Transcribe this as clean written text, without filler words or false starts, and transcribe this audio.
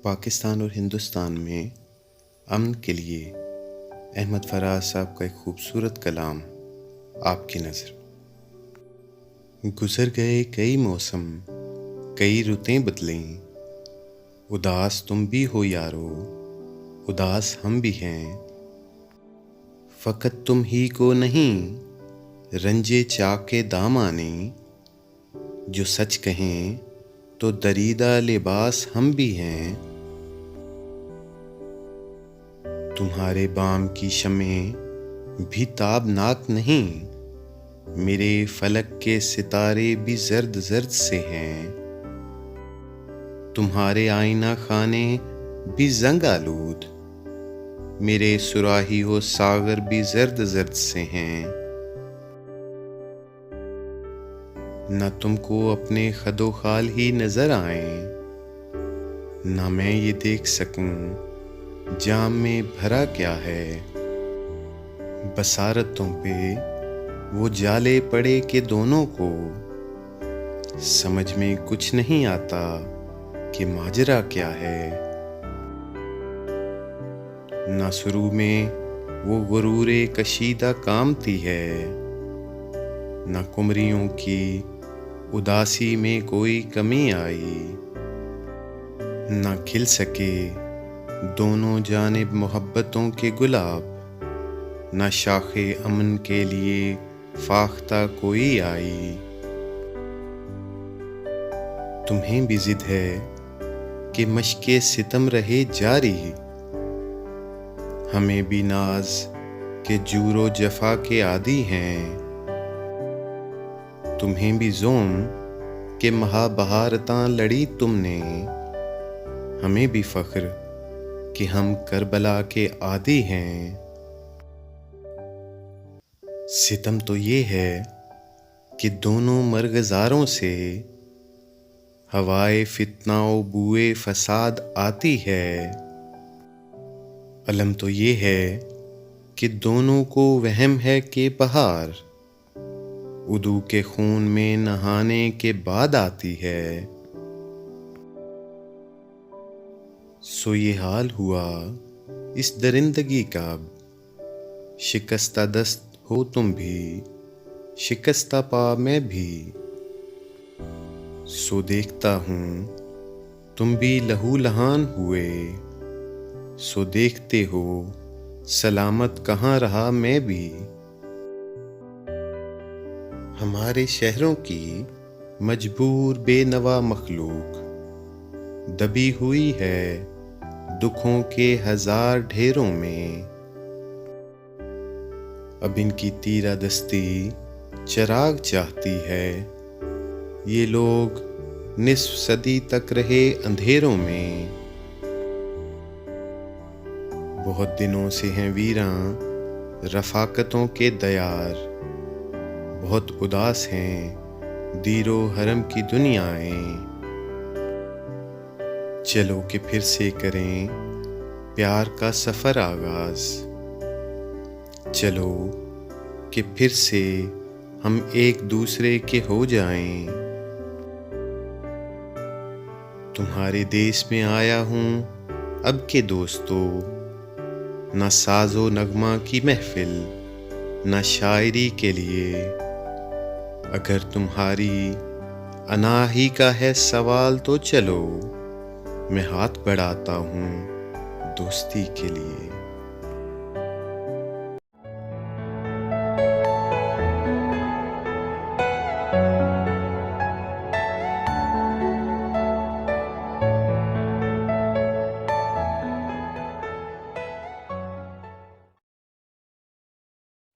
पाकिस्तान और हिंदुस्तान में अमन के लिए अहमद फराज साहब का एक खूबसूरत कलाम आपकी नज़र। गुज़र गए कई मौसम, कई रुतें बदलें, उदास तुम भी हो यारो, उदास हम भी हैं। फ़कत तुम ही को नहीं, रंजे चाके दाम आने, जो सच कहें तो दरीदा लिबास हम भी हैं। तुम्हारे बाम की शमें भी ताबनाक नहीं, मेरे फलक के सितारे भी जर्द जर्द से हैं। तुम्हारे आईना खाने भी जंग आलूद, मेरे सुराही हो सागर भी जर्द जर्द से हैं। न तुमको अपने खदो खाल ही नजर आए, न मैं ये देख सकूं जाम में भरा क्या है। बसारतों पे वो जाले पड़े के दोनों को समझ में कुछ नहीं आता कि माजरा क्या है। ना शुरू में वो गुरूरे कशीदा कामती है, ना कुमरियों की उदासी में कोई कमी आई। ना खिल सके दोनों जानिब मोहब्बतों के गुलाब, न शाखे अमन के लिए फाख्ता कोई आई। तुम्हें भी जिद है कि मशके सितम रहे जारी, हमें भी नाज के जूरो जफा के आदी हैं। तुम्हें भी जोम के महाबहारतां लड़ी तुमने, हमें भी फख्र कि हम करबला के आदी हैं। सितम तो ये है कि दोनों मरगज़ारों से हवाए फितना व बुए फसाद आती है। अलम तो ये है कि दोनों को वहम है कि बहार उदू के खून में नहाने के बाद आती है। सो ये हाल हुआ इस दरिंदगी का, शिकस्ता दस्त हो तुम भी, शिकस्ता पा मैं भी। सो देखता हूँ तुम भी लहू लहान हुए, सो देखते हो सलामत कहाँ रहा मैं भी। हमारे शहरों की मजबूर बेनवा मखलूक दबी हुई है दुखों के हजार ढेरों में। अब इनकी तीरा दस्ती चिराग चाहती है, ये लोग निस्फ सदी तक रहे अंधेरों में। बहुत दिनों से हैं वीरां रफाकतों के दयार, बहुत उदास हैं दीरो हरम की दुनियाएं। चलो कि फिर से करें प्यार का सफर आगाज, चलो कि फिर से हम एक दूसरे के हो जाएं। तुम्हारे देश में आया हूँ अब के दोस्तों, न साजो नगमा की महफिल न शायरी के लिए। अगर तुम्हारी अनाही का है सवाल तो चलो मैं हाथ बढ़ाता हूँ दोस्ती के लिए।